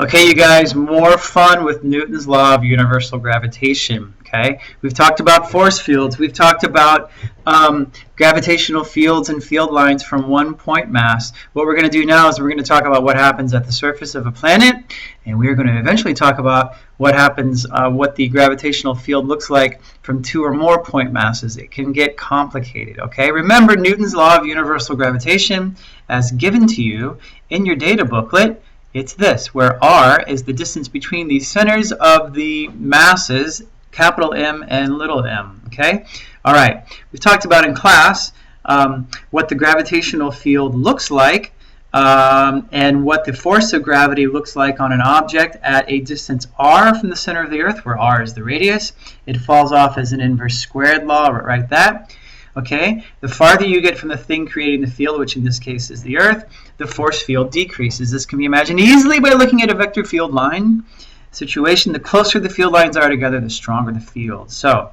Okay, you guys, more fun with Newton's law of universal gravitation. Okay, we've talked about force fields. We've talked about gravitational fields and field lines from one point mass. What we're going to do now is we're going to talk about what happens at the surface of a planet, and we're going to eventually talk about what happens, what the gravitational field looks like from two or more point masses. It can get complicated. Okay, remember Newton's law of universal gravitation as given to you in your data booklet. It's this, where r is the distance between the centers of the masses, capital M and little m. Okay? All right. We've talked about in class what the gravitational field looks like and what the force of gravity looks like on an object at a distance r from the center of the Earth, where r is the radius. It falls off as an inverse squared law, right that. Okay, the farther you get from the thing creating the field, which in this case is the Earth, the force field decreases. This can be imagined easily by looking at a vector field line situation. The closer the field lines are together, the stronger the field. So,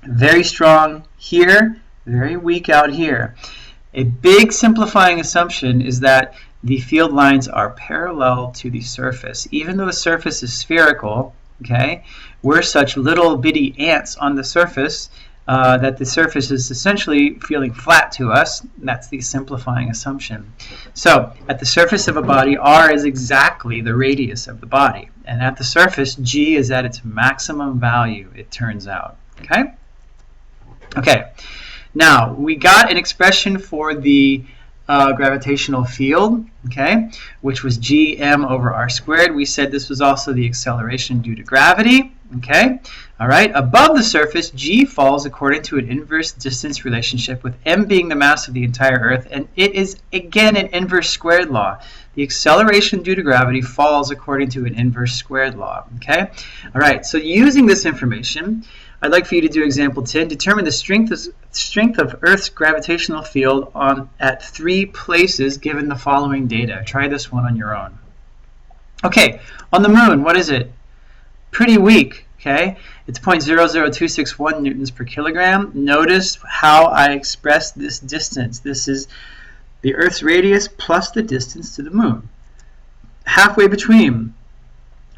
very strong here, very weak out here. A big simplifying assumption is that the field lines are parallel to the surface. Even though the surface is spherical, okay, we're such little bitty ants on the surface that the surface is essentially feeling flat to us. That's the simplifying assumption. So at the surface of a body, r is exactly the radius of the body. And at the surface, g is at its maximum value, it turns out. Okay? Okay. Now, we got an expression for the gravitational field, okay, which was gm over r squared. We said this was also the acceleration due to gravity. Okay, all right. Above the surface, g falls according to an inverse distance relationship, with m being the mass of the entire Earth, and it is again an inverse squared law. The acceleration due to gravity falls according to an inverse squared law. Okay, all right. So using this information, I'd like for you to do example 10. Determine the strength of Earth's gravitational field at 3 places given the following data. Try this one on your own. Okay, on the moon, what is it? Pretty weak, okay? It's 0.00261 newtons per kilogram. Notice how I express this distance. This is the Earth's radius plus the distance to the moon. Halfway between.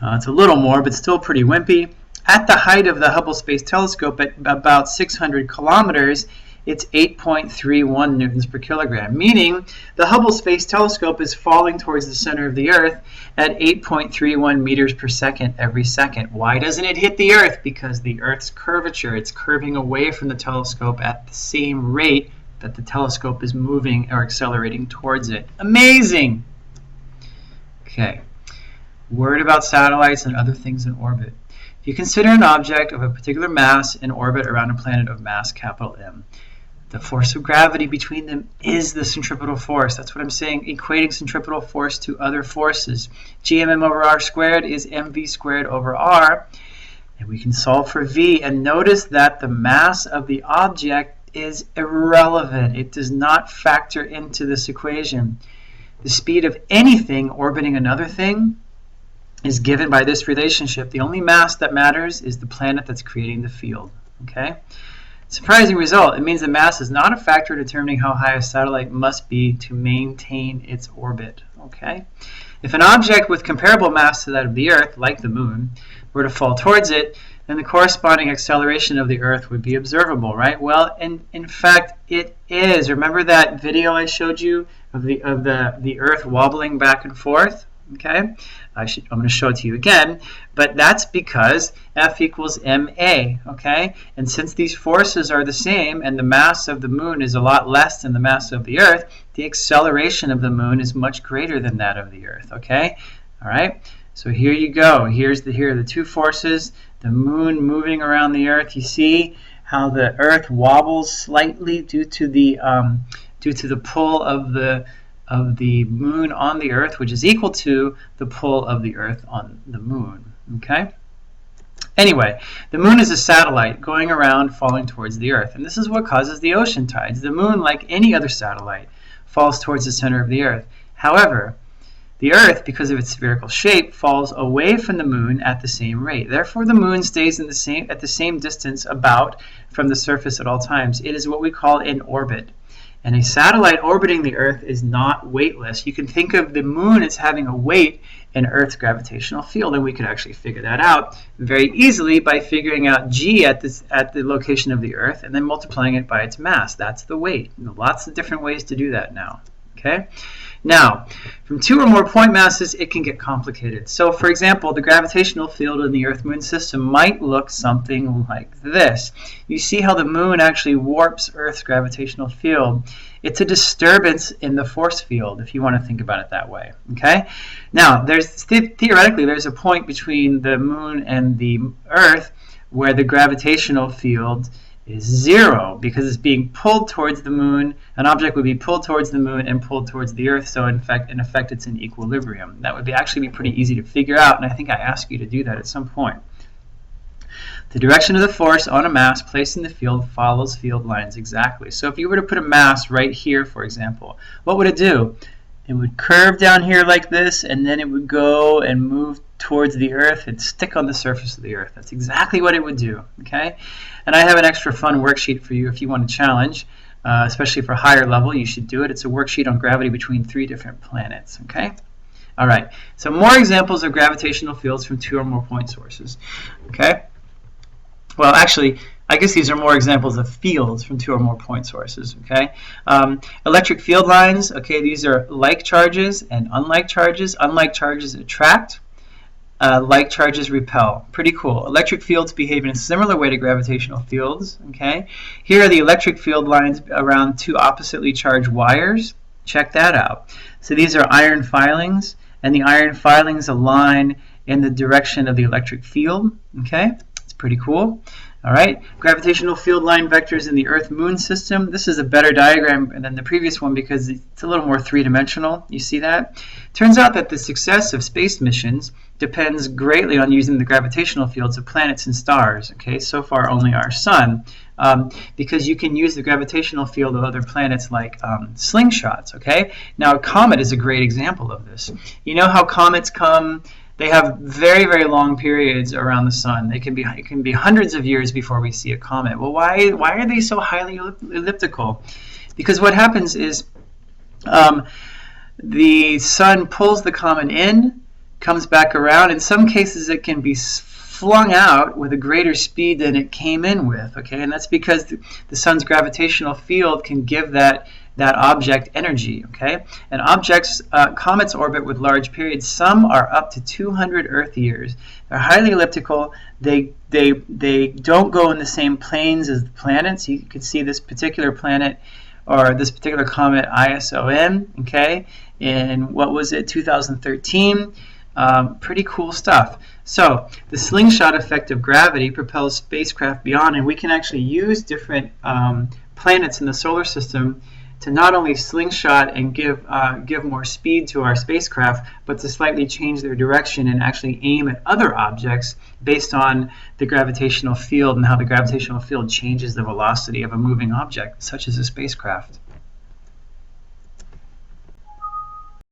It's a little more, but still pretty wimpy. At the height of the Hubble Space Telescope at about 600 kilometers, it's 8.31 newtons per kilogram, meaning the Hubble Space Telescope is falling towards the center of the Earth at 8.31 meters per second every second. Why doesn't it hit the Earth? Because the Earth's curvature, it's curving away from the telescope at the same rate that the telescope is moving or accelerating towards it. Amazing! Okay, word about satellites and other things in orbit. If you consider an object of a particular mass in orbit around a planet of mass capital M, the force of gravity between them is the centripetal force. That's what I'm saying, equating centripetal force to other forces. GMM over r squared is mv squared over r. And we can solve for v. And notice that the mass of the object is irrelevant. It does not factor into this equation. The speed of anything orbiting another thing is given by this relationship. The only mass that matters is the planet that's creating the field. Okay? Surprising result. It means that mass is not a factor determining how high a satellite must be to maintain its orbit. Okay? If an object with comparable mass to that of the Earth, like the moon, were to fall towards it, then the corresponding acceleration of the Earth would be observable, right? Well, in fact, it is. Remember that video I showed you of the Earth wobbling back and forth? Okay, I'm going to show it to you again, but that's because F equals ma, okay? And since these forces are the same and the mass of the moon is a lot less than the mass of the Earth, the acceleration of the moon is much greater than that of the Earth, okay? All right, so here you go. Here are the two forces, the moon moving around the Earth. You see how the Earth wobbles slightly due to the pull of the moon on the Earth, which is equal to the pull of the Earth on the moon. Okay? Anyway, the moon is a satellite going around falling towards the Earth, and this is what causes the ocean tides. The moon, like any other satellite, falls towards the center of the Earth. However, the Earth, because of its spherical shape, falls away from the moon at the same rate. Therefore, the moon stays at the same distance about from the surface at all times. It is what we call an orbit. And a satellite orbiting the Earth is not weightless. You can think of the moon as having a weight in Earth's gravitational field, and we could actually figure that out very easily by figuring out g at the location of the Earth and then multiplying it by its mass. That's the weight. Lots of different ways to do that now. Okay? Now, from two or more point masses, it can get complicated. So, for example, the gravitational field in the Earth-Moon system might look something like this. You see how the Moon actually warps Earth's gravitational field. It's a disturbance in the force field, if you want to think about it that way. Okay? Now, theoretically, there's a point between the Moon and the Earth where the gravitational field is 0 because it's being pulled towards the Moon. An object would be pulled towards the Moon and pulled towards the Earth, so in effect it's in equilibrium. That would actually be pretty easy to figure out, and I think I asked you to do that at some point. The direction of the force on a mass placed in the field follows field lines exactly. So if you were to put a mass right here, for example, what would it do? It would curve down here like this, and then it would go and move towards the Earth and stick on the surface of the Earth. That's exactly what it would do. Okay? And I have an extra fun worksheet for you if you want to challenge, especially for higher level. You should do it. It's a worksheet on gravity between 3 different planets. Okay? All right. So more examples of gravitational fields from 2 or more point sources. Okay? Well, actually, I guess these are more examples of fields from 2 or more point sources. Okay, electric field lines. Okay, these are like charges and unlike charges. Unlike charges attract, like charges repel. Pretty cool. Electric fields behave in a similar way to gravitational fields. Okay, here are the electric field lines around 2 oppositely charged wires. Check that out. So these are iron filings, and the iron filings align in the direction of the electric field. Okay. Pretty cool. All right, gravitational field line vectors in the Earth-Moon system. This is a better diagram than the previous one because it's a little more three-dimensional. You see that? Turns out that the success of space missions depends greatly on using the gravitational fields of planets and stars. Okay, so far only our sun, because you can use the gravitational field of other planets like slingshots. Okay, now a comet is a great example of this. You know how comets come? They have very, very long periods around the sun. It can be hundreds of years before we see a comet. Well, why are they so highly elliptical? Because what happens is the sun pulls the comet in, comes back around. In some cases, it can be flung out with a greater speed than it came in with. Okay, and that's because the sun's gravitational field can give that object energy. Okay, and comets orbit with large periods. Some are up to 200 Earth years. They're highly elliptical. They don't go in the same planes as the planets. You can see this particular planet or this particular comet ISON. Okay, in what was it, 2013? Pretty cool stuff. So the slingshot effect of gravity propels spacecraft beyond, and we can actually use different planets in the solar system to not only slingshot and give more speed to our spacecraft, but to slightly change their direction and actually aim at other objects based on the gravitational field and how the gravitational field changes the velocity of a moving object, such as a spacecraft.